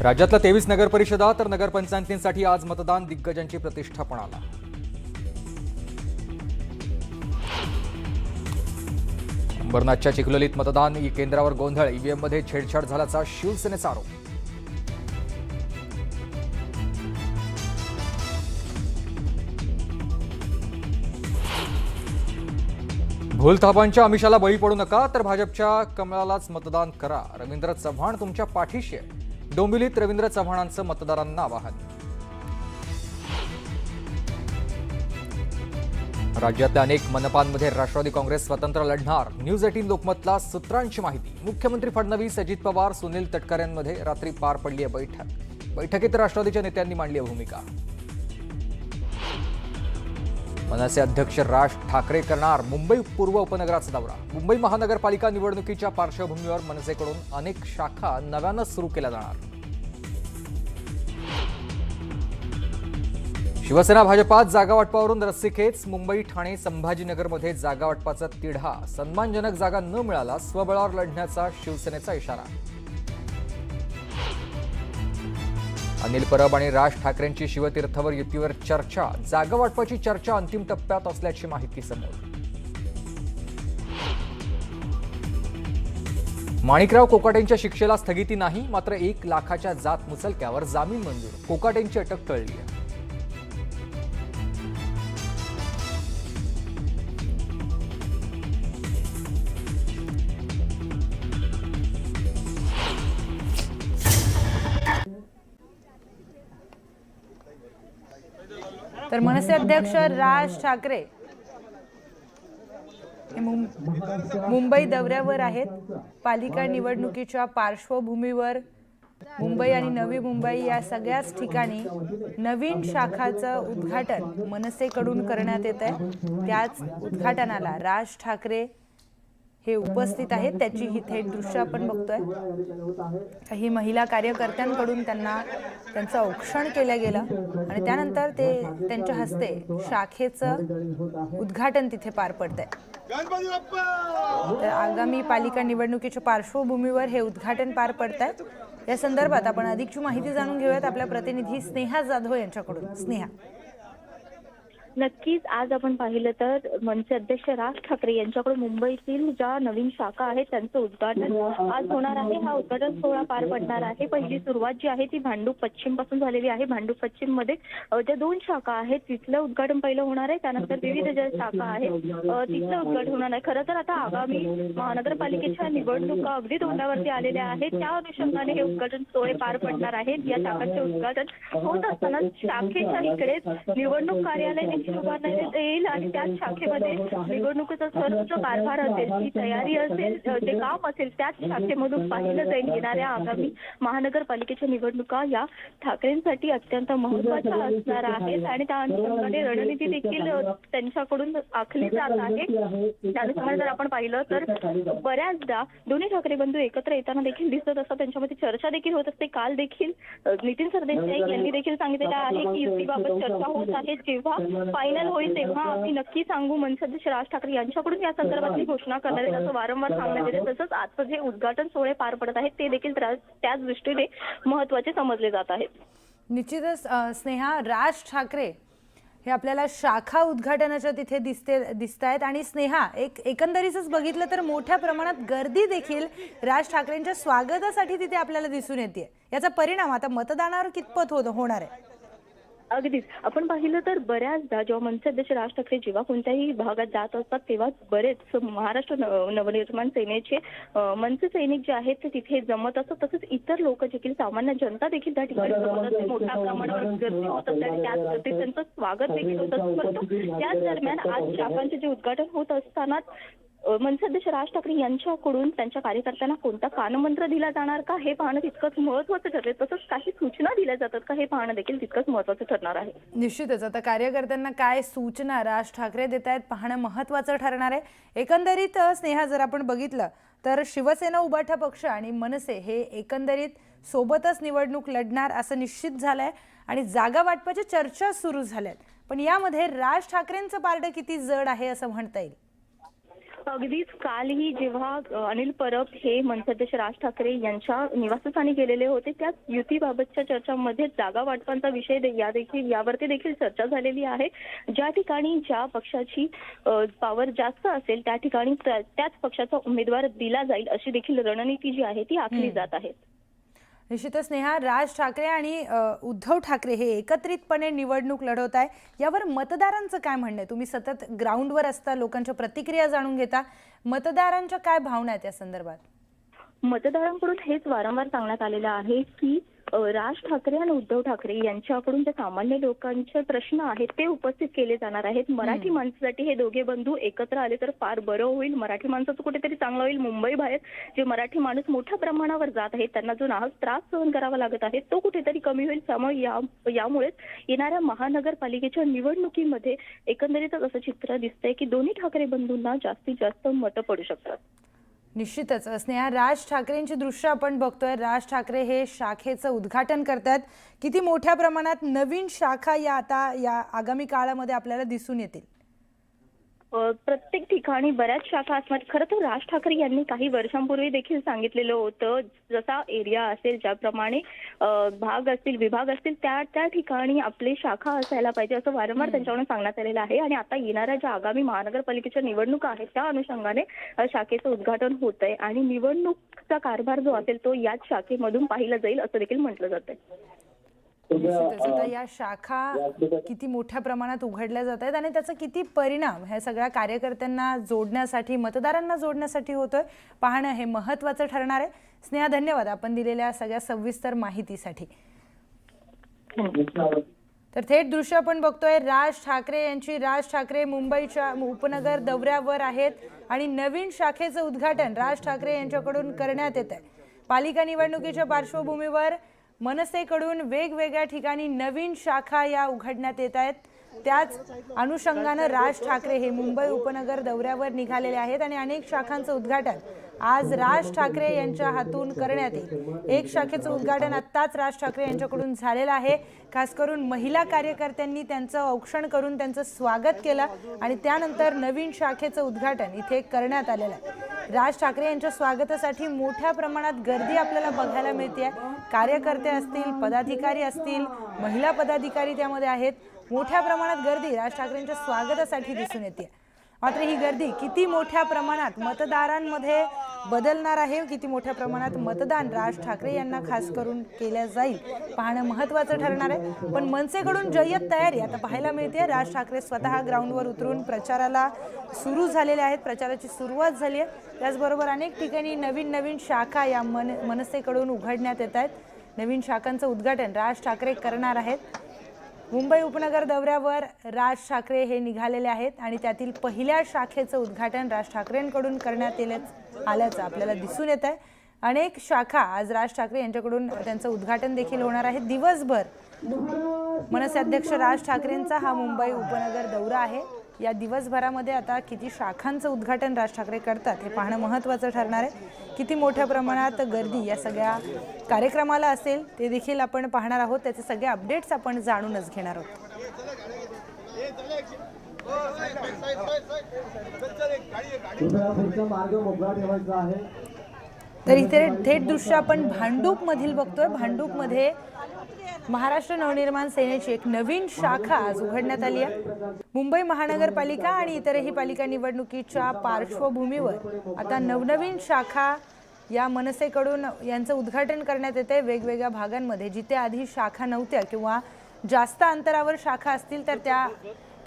राज्यातल्या 23 नगर परिषदा तर नगरपंचायतींसाठी आज मतदान दिग्गजांची प्रतिष्ठा पणाला. अंबरनाथच्या चिखलोलीत मतदान केंद्रावर गोंधळ, ईव्हीएममध्ये छेडछाड झाल्याचा शिवसेनेचा आरोप. भूलथापांच्या आमिषाला बळी पडू नका तर भाजपच्या कमळालाच मतदान करा. रवींद्र चव्हाण तुमच्या पाठीशी आहे. डोंबिवलीत रवींद्र चव्हाणांचं मतदारांना आवाहन. राज्यातल्या अनेक मनपांमध्ये राष्ट्रवादी काँग्रेस स्वतंत्र लढणार. न्यूज 18 लोकमतला सूत्रांची माहिती. मुख्यमंत्री फडणवीस, अजित पवार, सुनील तटकरेंमध्ये रात्री पार पडली आहे बैठक. बैठकीत राष्ट्रवादीच्या नेत्यांनी मांडली आहे भूमिका. मनसे अध्यक्ष राज ठाकरे करणार मुंबई पूर्व उपनगराचा दौरा. मुंबई महानगरपालिका निवडणुकीच्या पार्श्वभूमीवर मनसेकडून अनेक शाखा नव्यानं सुरू केल्या जाणार. शिवसेना भाजपात जागा वाटपावरून रस्सीखेच. मुंबई, ठाणे, संभाजीनगरमध्ये जागा वाटपाचा तिढा. सन्मानजनक जागा न मिळाला स्वबळावर लढण्याचा शिवसेनेचा इशारा. अनिल परब आणि राज ठाकरेंची शिवतीर्थवर युतीवर चर्चा. जागा वाटपाची चर्चा अंतिम टप्प्यात असल्याची माहिती समोर. माणिकराव कोकाटेंच्या शिक्षेला स्थगिती नाही, मात्र 1 लाखाच्या जात मुचलक्यावर जामीन मंजूर. कोकाटेंची अटक टळली आहे. तर मनसे अध्यक्ष राज ठाकरे हे मुंबई दौऱ्यावर आहेत. पालिका निवडणुकीच्या पार्श्वभूमीवर मुंबई आणि नवी मुंबई या सगळ्याच ठिकाणी नवीन शाखाचं उद्घाटन मनसेकडून करण्यात येत आहे. त्याच उद्घाटनाला राज ठाकरे हे उपस्थित आहेत. त्याची ही थेट दृश्य आपण बघतोय. काही महिला कार्यकर्त्यांकडून त्यांचं औक्षण केलं गेलं आणि त्यानंतर ते त्यांच्या हस्ते शाखेचं उद्घाटन तिथे पार पडतंय. तर आगामी पालिका निवडणुकीच्या पार्श्वभूमीवर हे उद्घाटन पार पडतंय. या संदर्भात आपण अधिकची माहिती जाणून घेऊयात आपल्या प्रतिनिधी स्नेहा जाधव यांच्याकडून. स्नेहा, नक्कीच आज आपण पाहिलं तर मनसे अध्यक्ष राज ठाकरे यांच्याकडून मुंबईतील ज्या नवीन शाखा आहेत त्यांचं उद्घाटन आज होणार आहे. हा उद्घाटन सोहळा पार पडणार आहे. पहिली सुरुवात जी आहे ती भांडूप पश्चिम पासून झालेली आहे. भांडूप पश्चिम मध्ये ज्या 2 शाखा आहेत तिथलं उद्घाटन पहिलं होणार आहे. त्यानंतर विविध ज्या शाखा आहेत तिथलं उद्घाटन होणार आहे. खरं तर आता आगामी महानगरपालिकेच्या निवडणुका अगदी तोंडावरती आलेल्या आहेत. त्या अनुषंगाने हे उद्घाटन सोहळे पार पडणार आहेत. या शाखांचे उद्घाटन होत असताना शाखेच्या इकडेच निवडणूक कार्यालय उभारण्यात येईल आणि त्याच शाखेमध्ये निवडणुकीचा सर्व कारभार असेल, ती तयारी असेल, जे काम असेल त्याच शाखेमधून पाहिलं जाईल. येणाऱ्या आगामी महानगरपालिकेच्या निवडणुका या ठाकरेंसाठी अत्यंत महत्वाच्या असणार आहेत आणि त्या अनुषंगाने रणनीती देखील त्यांच्याकडून आखली जात आहे. त्यानुसार जर आपण पाहिलं तर बऱ्याचदा दोन्ही ठाकरे बंधू एकत्र येताना देखील दिसत असतात. त्यांच्यामध्ये चर्चा देखील होत असते. काल देखील नितीन सरदेसाई यांनी देखील सांगितलेलं आहे की युतीबाबत चर्चा होत आहे. जेव्हा फायनल होईल तेव्हा आम्ही नक्की सांगू. मनसे अध्यक्ष राज ठाकरे यांच्याकडून या संदर्भातली घोषणा करणार आहेत असं वारंवार सांगण्यात येते. तसंच आजचं जे उद्घाटन सोहळे पार पडत आहेत ते देखील त्याच दृष्टीने महत्वाचे समजले जात आहेत. निश्चितच स्नेहा, राज ठाकरे हे आपल्याला शाखा उद्घाटनाच्या तिथे दिसत आहेत आणि स्नेहा एकंदरीतच बघितलं तर मोठ्या प्रमाणात गर्दी देखील राज ठाकरेंच्या स्वागतासाठी तिथे आपल्याला दिसून येते. याचा परिणाम आता मतदानावर कितपत होणार आहे? अगदीच आपण पाहिलं तर बऱ्याचदा जेव्हा मनसे अध्यक्ष राज ठाकरे जेव्हा कोणत्याही भागात जात असतात तेव्हा बरेच महाराष्ट्र नवनिर्माण सेनेचे मनसे सैनिक जे आहेत ते तिथे जमत असतात. तसंच इतर लोक देखील, सामान्य जनता देखील त्या ठिकाणी जमत असते. मोठ्या प्रमाणावर गर्दी होत असते आणि त्याच गर्दीत त्यांचं स्वागत देखील होत असतं. परंतु त्याच दरम्यान आज शाखांचे जे उद्घाटन होत असताना मनसे अध्यक्ष राज ठाकरे यांच्याकडून त्यांच्या कार्यकर्त्यांना कोणता कानमंत्र दिला जाणार का हे पाहणं तितकंच महत्वाचं ठरेल. तसंच काही सूचना दिल्या जातात का हे पाहणं देखील तितकंच महत्वाचं ठरणार आहे. निश्चितच आता कार्यकर्त्यांना काय सूचना राज ठाकरे देत आहेत पाहणं महत्वाचं ठरणार आहे. एकंदरीत स्नेहा, जर आपण बघितलं तर शिवसेना, उभाठा पक्ष आणि मनसे हे एकंदरीत सोबतच निवडणूक लढणार असं निश्चित झालंय आणि जागा वाटपाच्या चर्चा सुरू झाल्यात. पण यामध्ये राज ठाकरेंचं पारडं किती जड आहे असं म्हणता येईल? अगदीच कालही जेव्हा अनिल परब हे मनसे अध्यक्ष राज ठाकरे यांच्या निवासस्थानी गेलेले होते, त्या युतीबाबतच्या चर्चांमध्ये जागा वाटपांचा विषय यावरती देखील चर्चा झालेली आहे. ज्या ठिकाणी ज्या पक्षाची पॉवर जास्त असेल त्या ठिकाणी त्याच पक्षाचा उमेदवार दिला जाईल अशी देखील रणनीती जी आहे ती आखली जात आहे. निश्चितच स्नेहा, राज ठाकरे आणि उद्धव ठाकरे हे एकत्रितपणे निवडणूक लढवत आहे, यावर मतदारांचं काय म्हणणं आहे? तुम्ही सतत ग्राउंडवर असता, लोकांच्या प्रतिक्रिया जाणून घेता, मतदारांच्या काय भावना आहेत या संदर्भात? मतदारांकडून हेच वारंवार सांगण्यात आलेलं आहे की राज ठाकरे आणि उद्धव ठाकरे यांच्याकडून जे सामान्य लोकांचे प्रश्न आहेत ते उपस्थित केले जाणार आहेत. मराठी माणसासाठी हे दोघे बंधू एकत्र आले तर फार बरं होईल. मराठी माणसाचं कुठेतरी चांगलं होईल. मुंबई बाहेर जे मराठी माणूस मोठ्या प्रमाणावर जात आहेत, त्यांना जो नाहक त्रास सहन करावा लागत आहे तो कुठेतरी कमी होईल. त्यामुळे यामुळेच येणाऱ्या महानगरपालिकेच्या निवडणुकीमध्ये एकंदरीतच असं चित्र दिसतंय की दोन्ही ठाकरे बंधूंना जास्तीत जास्त मतं पडू शकतात. निश्चितच स्नेहा, राज ठाकरेंची दृश्य आपण बघतोय. राज ठाकरे हे शाखेचं उद्घाटन करतात. किती मोठ्या प्रमाणात नवीन शाखा या आगामी काळामध्ये आपल्याला दिसून येतील? प्रत्येक ठिकाणी बऱ्याच शाखा असणार. खरं तर राज ठाकरे यांनी काही वर्षांपूर्वी देखील सांगितलेलं होतं, जसा एरिया असेल, ज्याप्रमाणे भाग असतील, विभाग असतील, त्या ठिकाणी आपली शाखा असायला पाहिजे असं वारंवार त्यांच्याकडून सांगण्यात आलेलं आहे. आणि आता येणाऱ्या ज्या आगामी महानगरपालिकेच्या निवडणुका आहेत त्या अनुषंगाने शाखेचं उद्घाटन होत आहे आणि निवडणूकचा कारभार जो असेल तो याच शाखेमधून पाहिला जाईल असं देखील म्हटलं जातंय. निश्चितच आता या शाखा किती मोठ्या प्रमाणात उघडल्या जात आहेत आणि त्याचा किती परिणाम ह्या सगळ्या कार्यकर्त्यांना जोडण्यासाठी, मतदारांना जोडण्यासाठी होतोय, पाहणं हे महत्त्वाचं ठरणार आहे. स्नेहा, धन्यवाद आपण दिलेल्या सगळ्या सविस्तर माहितीसाठी. तर थेट दृश्य आपण बघतोय, राज ठाकरे यांची. राज ठाकरे मुंबईच्या उपनगर दौऱ्यावर आहेत आणि नवीन शाखेचं उद्घाटन राज ठाकरे यांच्याकडून करण्यात येत आहे. पालिका निवडणुकीच्या पार्श्वभूमीवर मनसेकडून वेगवेगळ्या ठिकाणी नवीन शाखा या उघडण्यात येत आहेत. त्याच अनुषंगानं राज ठाकरे हे मुंबई उपनगर दौऱ्यावर निघालेले आहेत आणि अनेक शाखांचं उद्घाटन आज राज ठाकरे यांच्या हातून करण्यात येईल. एक शाखेचं उद्घाटन आत्ताच राज ठाकरे यांच्याकडून झालेलं आहे. खास करून महिला कार्यकर्त्यांनी त्यांचं औक्षण करून त्यांचं स्वागत केलं आणि त्यानंतर नवीन शाखेचं उद्घाटन इथे करण्यात आलेलं आहे. राज ठाकरे यांच्या स्वागतासाठी मोठ्या प्रमाणात गर्दी आपल्याला बघायला मिळते. कार्यकर्ते असतील, पदाधिकारी असतील, महिला पदाधिकारी त्यामध्ये आहेत. मोठ्या प्रमाणात गर्दी राज ठाकरेंच्या स्वागतासाठी दिसून येते. मात्र ही गर्दी किती मोठ्या प्रमाणात मतदारांमध्ये बदलणार आहे, किती मोठ्या प्रमाणात मतदान राज ठाकरे यांना खास करून केलं जाईल, पाहणं महत्त्वाचं ठरणार आहे. पण मनसेकडून जय्यत तयारी आता पाहायला मिळते. राज ठाकरे स्वतः ग्राउंडवर उतरून प्रचाराला सुरू झालेले आहेत, प्रचाराची सुरुवात झाली आहे. त्याचबरोबर अनेक ठिकाणी नवीन शाखा या मनसेकडून उघडण्यात येत आहेत. नवीन शाखांचं उद्घाटन राज ठाकरे करणार आहेत. मुंबई उपनगर दौऱ्यावर राज ठाकरे हे निघालेले आहेत आणि त्यातील पहिल्या शाखेचं उद्घाटन राज ठाकरेंकडून करण्यात आल्याचं आपल्याला दिसून येत आहे. अनेक शाखा आज राज ठाकरे यांच्याकडून त्यांचं उद्घाटन देखील होणार आहे. दिवसभर मनसे अध्यक्ष राज ठाकरेंचा हा मुंबई उपनगर दौरा आहे. या दिवसभरामध्ये आता किती शाखांचं उद्घाटन राज ठाकरे करतात हे पाहणं महत्त्वाचं ठरणार आहे. किती मोठ्या प्रमाणात गर्दी या सगळ्या कार्यक्रमाला असेल ते देखील आपण पाहणार आहोत. त्याचे सगळे अपडेट्स आपण जाणूनच घेणार आहोत. तर इथे थेट दृश्य आपण भांडूप मधील बघतोय. भांडूप मध्ये महाराष्ट्र नवनिर्माण सेनेची एक नवीन शाखा आज उघडण्यात आली आहे. मुंबई महानगरपालिका आणि इतरही पालिका निवडणुकीच्या पार्श्वभूमीवर आता नवनवीन शाखा या मनसेकडून यांचं उद्घाटन करण्यात येते वेगवेगळ्या भागांमध्ये. जिथे आधी शाखा नव्हत्या किंवा जास्त अंतरावर शाखा असतील तर त्या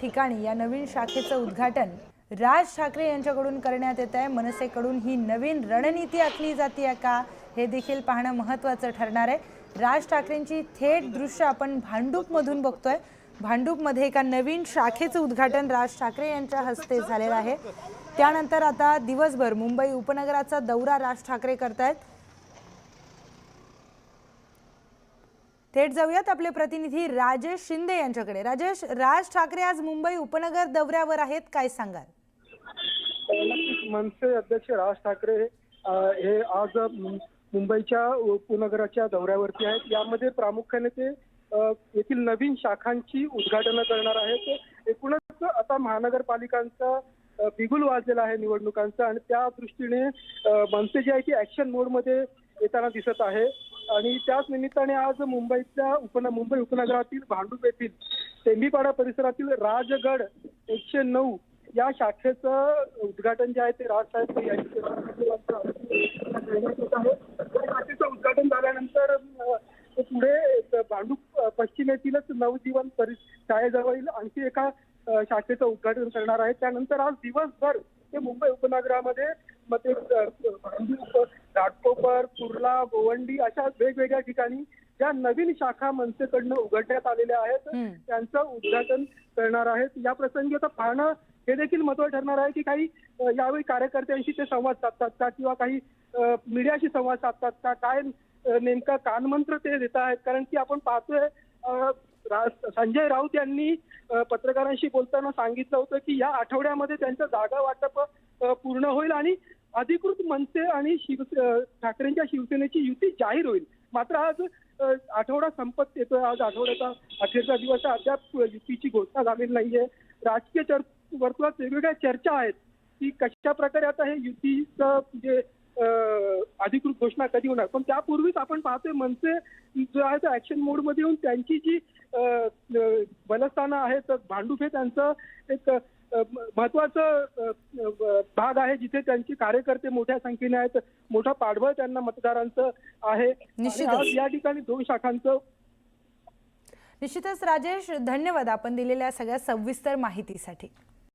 ठिकाणी या नवीन शाखेचं उद्घाटन राज ठाकरे यांच्याकडून करण्यात येत आहे. मनसेकडून ही नवीन रणनीती आखली जाते का हे देखील पाहणं महत्त्वाचं ठरणार आहे. राज ठाकरेंची थेट दृश्य आपण भांडूपमधून बघतोय. भांडूपमध्ये एका नवीन शाखेचं उद्घाटन राज ठाकरे यांच्या हस्ते झालेलं आहे. त्यानंतर आता दिवसभर मुंबई उपनगराचा दौरा राज ठाकरे करतायत. थेट जाऊयात आपले प्रतिनिधी राजेश शिंदे यांच्याकडे. राजेश, राज ठाकरे आज मुंबई उपनगर दौऱ्यावर आहेत, काय सांगाल? मनसे अध्यक्ष राज ठाकरे हे आज मुंबईच्या उपनगराच्या दौऱ्यावरती आहेत. यामध्ये प्रामुख्याने ते येथील नवीन शाखांची उद्घाटनं करणार आहेत. एकूणच आता महानगरपालिकांचा बिगुल वाजलेला आहे निवडणुकांचा आणि त्या दृष्टीने मनसे जे आहे ती ऍक्शन मोडमध्ये येताना दिसत आहे. आणि त्याच निमित्ताने आज मुंबई उपनगरातील भांडूप येथील टेंभीपाडा परिसरातील राजगड 109 या शाखेचं उद्घाटन जे आहे ते राजसाहेब यांच्या शाखेचं उद्घाटन झाल्यानंतर पुढे भांडूप पश्चिम येथीलच नवजीवन शाळेजवळील आणखी एका शाखेचं उद्घाटन करणार आहे. त्यानंतर आज दिवसभर ते मुंबई उपनगरामध्ये मग ते भांडूप, घाटकोपर, कुर्ला, गोवंडी अशा वेगवेगळ्या ठिकाणी ज्या नवीन शाखा मनसेकडनं उघडण्यात आलेल्या आहेत त्यांचं उद्घाटन करणार आहेत. या प्रसंगी आता पाहणं हे देखील महत्त्वाचं ठरणार आहे की काही यावेळी कार्यकर्त्यांशी ते संवाद साधतात का किंवा काही मीडियाशी संवाद साधतात का, काय नेमका कानमंत्र ते देत आहेत. कारण की आपण पाहतोय संजय राऊत यांनी पत्रकारांशी बोलताना सांगितलं होतं की या आठवड्यामध्ये त्यांचं जागा वाटप पूर्ण होईल आणि अधिकृत मनसे आणि ठाकरेंच्या शिवसेनेची युती जाहीर होईल. मात्र आज आठवडा संपत येतोय, आज आठवड्याचा अखेरचा दिवस आहे, अद्याप युतीची घोषणा झालेली नाहीये. राजकीय वर्तुळात वेगवेगळ्या चर्चा आहेत की कशा प्रकारे आता हे युतीचं जे अधिकृत घोषणा कधी होणार. पण त्यापूर्वीच आपण पाहतोय मनसे जो आहे तो ऍक्शन मोडमध्ये येऊन त्यांची जी बलस्थानं आहेत भांडूप हे त्यांचं एक महत्वाचं भाग आहे जिथे त्यांचे कार्यकर्ते मोठ्या संख्येने आहेत, मोठा पाठबळ त्यांना मतदारांचं आहे. आज या ठिकाणी 2 शाखांचं. निश्चितच राजेश, धन्यवाद आपण दिलेल्या सगळ्या सविस्तर माहितीसाठी.